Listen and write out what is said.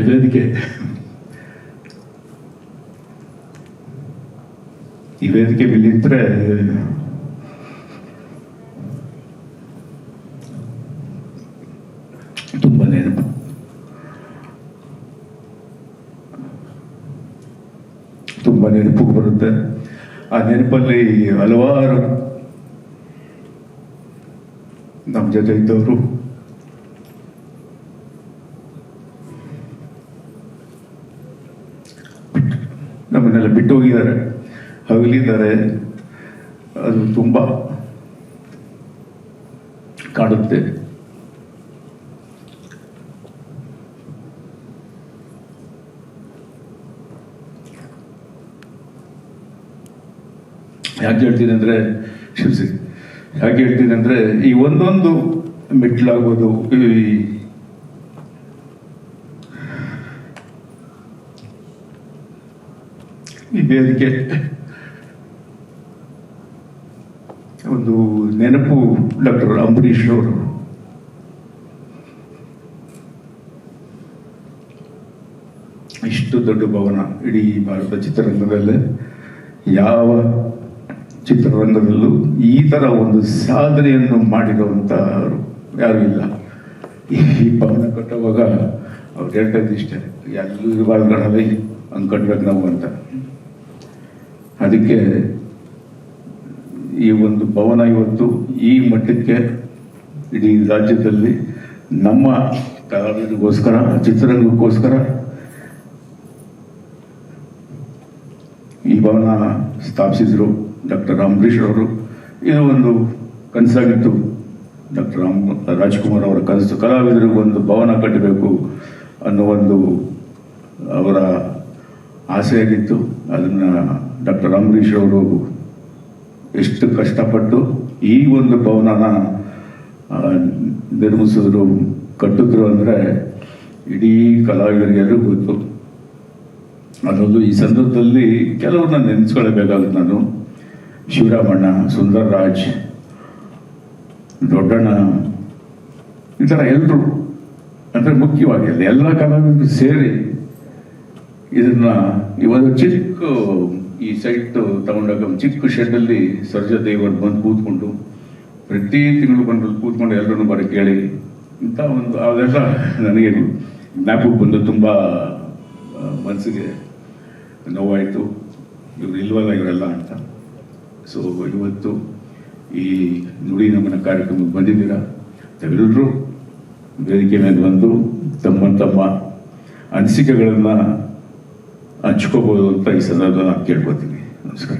ವೇದಿಕೆ ಈ ವೇದಿಕೆ ಮೇಲೆ ನಿಂತರೆ ತುಂಬ ನೆನಪು. ತುಂಬ ನೆನಪು ಬರುತ್ತೆ. ಆ ನೆನಪಲ್ಲಿ ಹಲವಾರು ನಮ್ಮ ಜೊತೆ ಇದ್ದವರು ನಮ್ಮನ್ನೆಲ್ಲ ಬಿಟ್ಟು ಹೋಗಿದ್ದಾರೆ, ಹಗಲಿದ್ದಾರೆ. ಅದು ತುಂಬ ಕಾಡುತ್ತೆ. ಯಾಕೆ ಹೇಳ್ತೀನಿ ಅಂದರೆ ಕ್ಷಮಿಸಿ, ಯಾಕೆ ಹೇಳ್ತೀನಿ ಅಂದರೆ ಈ ಒಂದೊಂದು ಮೆಟ್ಲಾಗೋದು, ಈ ವೇದಿಕೆ ಒಂದು ನೆನಪು. ಡಾಕ್ಟರ್ ಅಂಬರೀಷ್ ಅವರು ಇಷ್ಟು ದೊಡ್ಡ ಭವನ ಇಡೀ ಭಾರತ ಚಿತ್ರರಂಗದಲ್ಲೇ ಯಾವ ಚಿತ್ರರಂಗದಲ್ಲೂ ಈ ಥರ ಒಂದು ಸಾಧನೆಯನ್ನು ಮಾಡಿರುವಂಥವರು ಯಾರೂ ಇಲ್ಲ. ಈ ಭವನ ಕಟ್ಟುವಾಗ ಅವ್ರು ಹೇಳ್ತದ್ದು ಇಷ್ಟೇ, ಎಲ್ಲೂ ಇರಬಾರ್ದು ಹಂಗೆ ಕಟ್ಬೇಕು ನಾವು ಅಂತ. ಅದಕ್ಕೆ ಈ ಒಂದು ಭವನ ಇವತ್ತು ಈ ಮಟ್ಟಕ್ಕೆ ಇಡೀ ರಾಜ್ಯದಲ್ಲಿ ನಮ್ಮ ಕಲಾವಿದರಿಗೋಸ್ಕರ, ಚಿತ್ರರಂಗಕ್ಕೋಸ್ಕರ ಈ ಭವನ ಸ್ಥಾಪಿಸಿದರು ಡಾಕ್ಟರ್ ಅಂಬರೀಷ್ ಅವರು. ಇದು ಒಂದು ಕನಸಾಗಿತ್ತು ಡಾಕ್ಟರ್ ರಾಜ್ಕುಮಾರ್ ಅವರ ಕನಸು. ಕಲಾವಿದರಿಗೆ ಒಂದು ಭವನ ಕಟ್ಟಬೇಕು ಅನ್ನೋ ಒಂದು ಅವರ ಆಸೆಯಾಗಿತ್ತು. ಅದನ್ನು ಡಾಕ್ಟರ್ ಅಂಬರೀಷ್ ಅವರು ಎಷ್ಟು ಕಷ್ಟಪಟ್ಟು ಈ ಒಂದು ಭವನನ ನಿರ್ಮಿಸಿದ್ರು, ಕಟ್ಟಿದ್ರು ಅಂದರೆ ಇಡೀ ಕಲಾವಿದರಿಗೆಲ್ಲರೂ ಗೊತ್ತು. ಅದೊಂದು ಈ ಸಂದರ್ಭದಲ್ಲಿ ಕೆಲವ್ರನ್ನ ನೆನೆಸ್ಕೊಳ್ಬೇಕಾಗುತ್ತೆ ನಾನು. ಶಿವರಾಮಣ್ಣ, ಸುಂದರ್ ರಾಜ್, ದೊಡ್ಡಣ್ಣ, ಈ ಥರ ಎಲ್ಲರೂ ಅಂದರೆ ಮುಖ್ಯವಾಗಿ ಎಲ್ಲ ಕಲಾವಿದರು ಸೇರಿ ಇದನ್ನ ಇವತ್ತು ಚಿಕ್ಕ ಈ ಸೈಟ್ ತಗೊಂಡಾಗ ಚಿಕ್ಕ ಶೆಡ್ಡಲ್ಲಿ ಸರ್ಜಾ ದೇವರು ಬಂದು ಕೂತ್ಕೊಂಡು ಪ್ರತಿ ತಿಂಗಳು ಬಂದು ಕೂತ್ಕೊಂಡು ಎಲ್ಲರೂ ಬರೋ ಕೇಳಿ ಇಂಥ ಒಂದು ಅದೆಲ್ಲ ನನಗೆ ಜ್ಞಾಪಕ ಬಂದು ತುಂಬ ಮನಸ್ಸಿಗೆ ನೋವಾಯಿತು. ಇವರು ಇಲ್ವಲ್ಲ ಇವರೆಲ್ಲ ಅಂತ. ಸೊ ಇವತ್ತು ಈ ನುಡಿ ನಮನ ಕಾರ್ಯಕ್ರಮಕ್ಕೆ ಬಂದಿದ್ದೀರಾ. ತಾವೆಲ್ಲರೂ ವೇದಿಕೆ ಮೇಲೆ ಬಂದು ತಮ್ಮ ತಮ್ಮ ಅನಿಸಿಕೆಗಳನ್ನು ಹಂಚ್ಕೋಬೋದು ಅಂತ ಈ ಸಂದರ್ಭ ನಾನು ಕೇಳ್ಕೊತೀನಿ. ನಮಸ್ಕಾರ.